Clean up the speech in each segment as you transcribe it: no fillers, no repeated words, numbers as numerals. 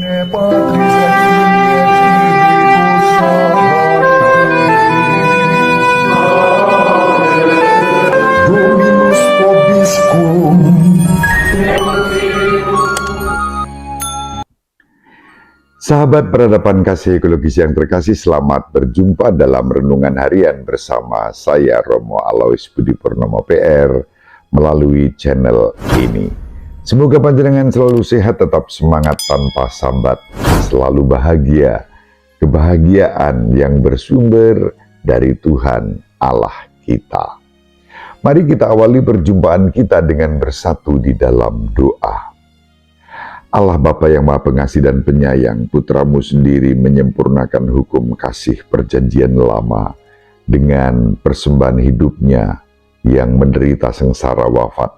Patris et Filii et Spiritus Sancti. Dominus Vobiscum. Sahabat peradaban kasih ekologis yang terkasih, selamat berjumpa dalam renungan harian bersama saya Romo Alois Budi Purnomo PR melalui channel ini. Semoga panjenengan selalu sehat, tetap semangat tanpa sambat, selalu bahagia. Kebahagiaan yang bersumber dari Tuhan Allah kita. Mari kita awali perjumpaan kita dengan bersatu di dalam doa. Allah Bapa yang Maha Pengasih dan Penyayang, Putra-Mu sendiri menyempurnakan hukum kasih perjanjian lama dengan persembahan hidupnya yang menderita sengsara wafat,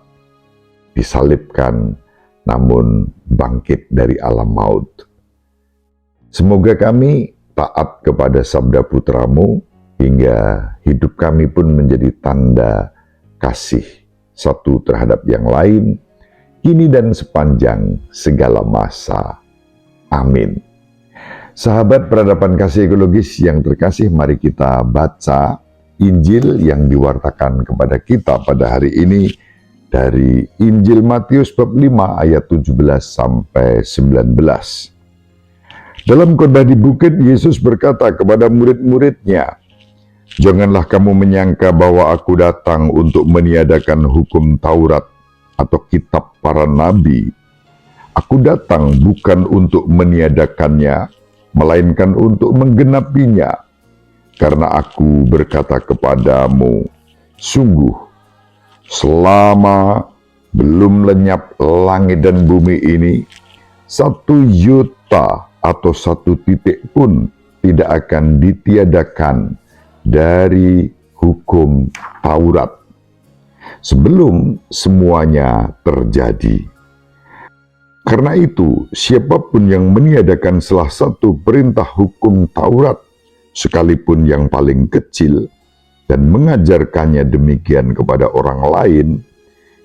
disalibkan namun bangkit dari alam maut. Semoga kami taat kepada sabda Putra-Mu hingga hidup kami pun menjadi tanda kasih satu terhadap yang lain, kini dan sepanjang segala masa. Amin. Sahabat peradaban kasih ekologis yang terkasih, mari kita baca Injil yang diwartakan kepada kita pada hari ini dari Injil Matius bab 5 ayat 17 sampai 19. Dalam khotbah di bukit, Yesus berkata kepada murid-muridnya, "Janganlah kamu menyangka bahwa aku datang untuk meniadakan hukum Taurat atau kitab para nabi. Aku datang bukan untuk meniadakannya, melainkan untuk menggenapinya. Karena aku berkata kepadamu, sungguh, selama belum lenyap langit dan bumi ini, satu iota atau satu titik pun tidak akan ditiadakan dari hukum Taurat sebelum semuanya terjadi. Karena itu, siapapun yang meniadakan salah satu perintah hukum Taurat, sekalipun yang paling kecil, dan mengajarkannya demikian kepada orang lain,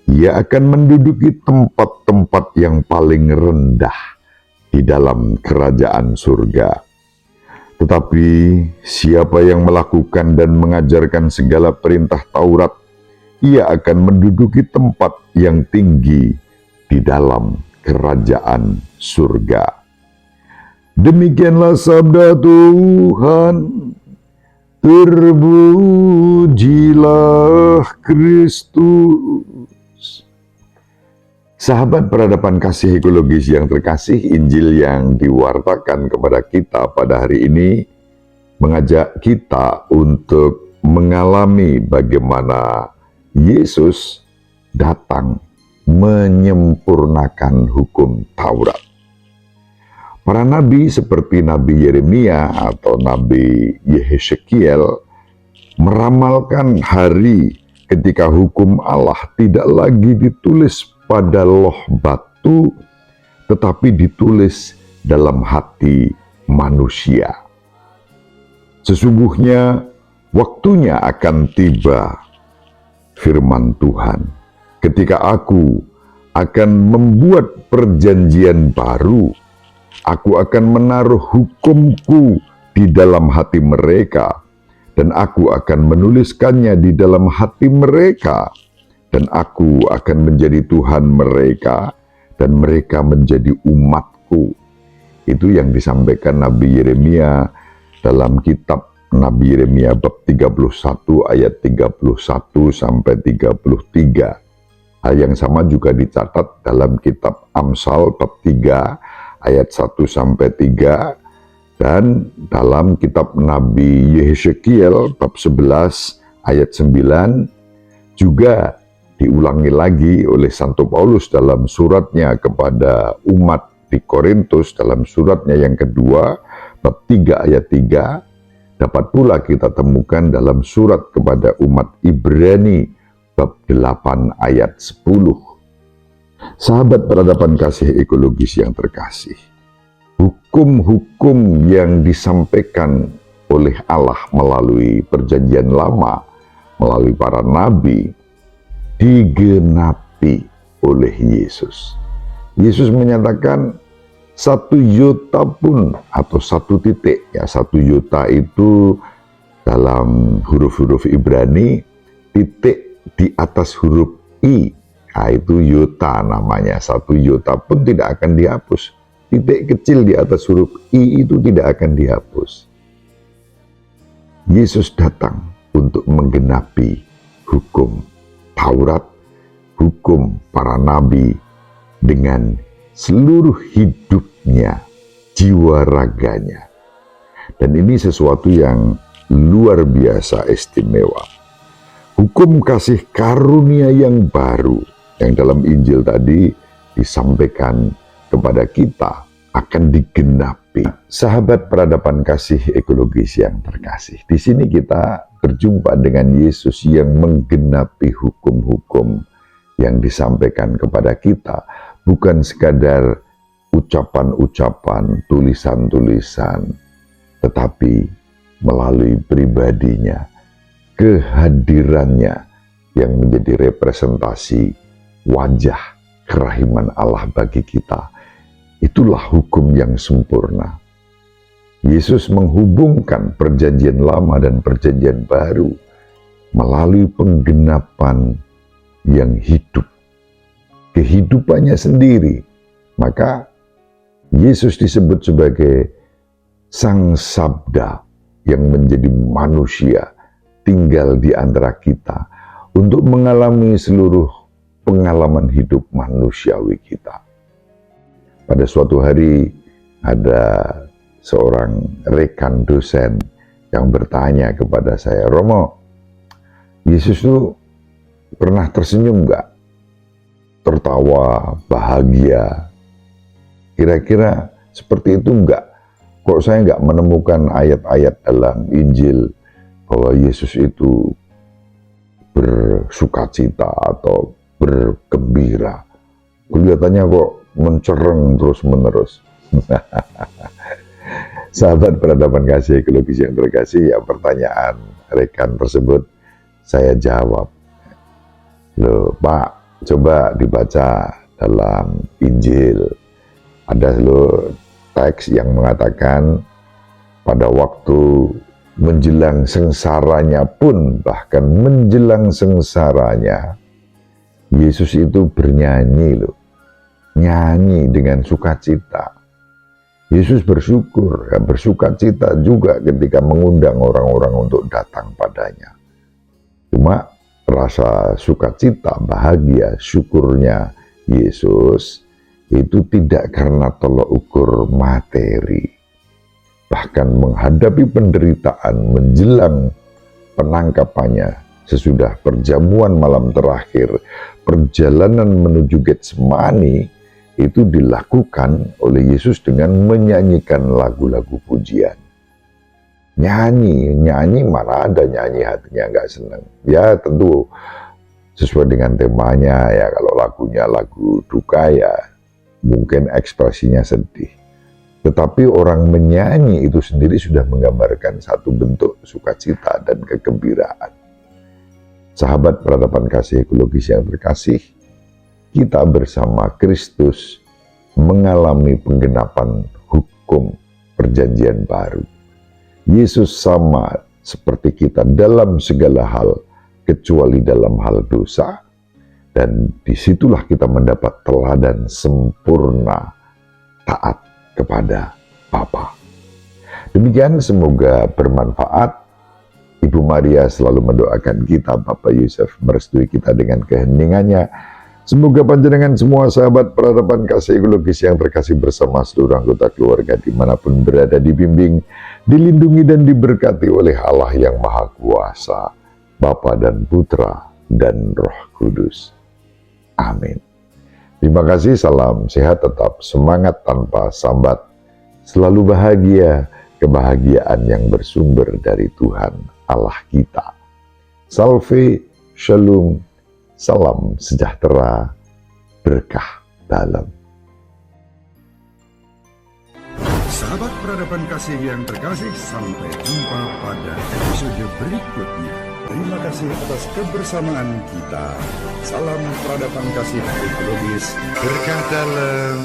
ia akan menduduki tempat-tempat yang paling rendah di dalam kerajaan surga. Tetapi siapa yang melakukan dan mengajarkan segala perintah Taurat, ia akan menduduki tempat yang tinggi di dalam kerajaan surga." Demikianlah sabda Tuhan. Terpujilah Kristus. Sahabat peradaban kasih ekologis yang terkasih, Injil yang diwartakan kepada kita pada hari ini mengajak kita untuk mengalami bagaimana Yesus datang menyempurnakan hukum Taurat. Para nabi seperti Nabi Yeremia atau Nabi Yehezekiel meramalkan hari ketika hukum Allah tidak lagi ditulis pada loh batu, tetapi ditulis dalam hati manusia. Sesungguhnya waktunya akan tiba, firman Tuhan, ketika aku akan membuat perjanjian baru, aku akan menaruh hukumku di dalam hati mereka, dan aku akan menuliskannya di dalam hati mereka, dan aku akan menjadi Tuhan mereka, dan mereka menjadi umatku. Itu yang disampaikan Nabi Yeremia dalam kitab Nabi Yeremia bab 31 ayat 31 sampai 33. Hal yang sama juga dicatat dalam kitab Amsal bab 3 ayat 1 sampai 3 dan dalam kitab Nabi Yehezekiel bab 11 ayat 9, juga diulangi lagi oleh Santo Paulus dalam suratnya kepada umat di Korintus dalam suratnya yang kedua bab 3 ayat 3. Dapat pula kita temukan dalam surat kepada umat Ibrani bab 8 ayat 10. Sahabat peradaban kasih ekologis yang terkasih, hukum-hukum yang disampaikan oleh Allah melalui perjanjian lama, melalui para nabi, digenapi oleh Yesus. Yesus menyatakan, 1 iota pun atau 1 titik, ya 1 iota itu dalam huruf-huruf Ibrani, titik di atas huruf I, nah itu iota namanya. 1 iota pun tidak akan dihapus. Titik kecil di atas huruf I itu tidak akan dihapus. Yesus datang untuk menggenapi hukum Taurat, hukum para nabi dengan seluruh hidupnya, jiwa raganya. Dan ini sesuatu yang luar biasa istimewa. Hukum kasih karunia yang baru yang dalam Injil tadi disampaikan kepada kita akan digenapi. Sahabat peradaban kasih ekologis yang terkasih, di sini kita berjumpa dengan Yesus yang menggenapi hukum-hukum yang disampaikan kepada kita, bukan sekadar ucapan-ucapan, tulisan-tulisan, tetapi melalui pribadinya, kehadirannya yang menjadi representasi wajah kerahiman Allah bagi kita. Itulah hukum yang sempurna. Yesus menghubungkan perjanjian lama dan perjanjian baru melalui penggenapan yang hidup, kehidupannya sendiri. Maka Yesus disebut sebagai Sang Sabda yang menjadi manusia, tinggal di antara kita untuk mengalami seluruh pengalaman hidup manusiawi kita. Pada suatu hari ada seorang rekan dosen yang bertanya kepada saya, "Romo, Yesus itu pernah tersenyum nggak? Tertawa, bahagia? Kira-kira seperti itu nggak? Kok saya nggak menemukan ayat-ayat dalam Injil bahwa Yesus itu bersukacita atau bergembira? Kelihatannya kok mencereng terus-menerus." Sahabat peradaban kasih ekologis yang terkasih, ya pertanyaan rekan tersebut saya jawab, "Loh Pak, coba dibaca dalam Injil. Ada teks yang mengatakan pada waktu menjelang sengsaranya pun, bahkan menjelang sengsaranya, Yesus itu bernyanyi loh. Nyanyi dengan sukacita. Yesus bersyukur, bersukacita juga ketika mengundang orang-orang untuk datang padanya. Cuma rasa sukacita, bahagia, syukurnya Yesus itu tidak karena tolok ukur materi. Bahkan menghadapi penderitaan menjelang penangkapannya, sesudah perjamuan malam terakhir, perjalanan menuju Getsemani itu dilakukan oleh Yesus dengan menyanyikan lagu-lagu pujian. Nyanyi mana ada nyanyi hatinya nggak seneng. Ya tentu sesuai dengan temanya, ya kalau lagunya lagu duka ya mungkin ekspresinya sedih. Tetapi orang menyanyi itu sendiri sudah menggambarkan satu bentuk sukacita dan kegembiraan. Sahabat peradaban kasih ekologis yang terkasih, kita bersama Kristus mengalami penggenapan hukum perjanjian baru. Yesus sama seperti kita dalam segala hal, kecuali dalam hal dosa, dan disitulah kita mendapat teladan sempurna taat kepada Bapa. Demikian, semoga bermanfaat. Ibu Maria selalu mendoakan kita, Bapak Yusuf merestui kita dengan keheningannya. Semoga panjenengan semua sahabat peradaban kasih ekologis yang terkasih bersama seluruh anggota keluarga dimanapun berada dibimbing, dilindungi dan diberkati oleh Allah yang Maha Kuasa, Bapa dan Putra dan Roh Kudus. Amin. Terima kasih, salam sehat, tetap semangat tanpa sambat, selalu bahagia, kebahagiaan yang bersumber dari Tuhan Allah kita. Salve, shalom, salam sejahtera, berkah dalam. Sahabat peradaban kasih yang terkasih, sampai jumpa pada episode berikutnya. Terima kasih atas kebersamaan kita. Salam peradaban kasih ekologis, berkah dalam.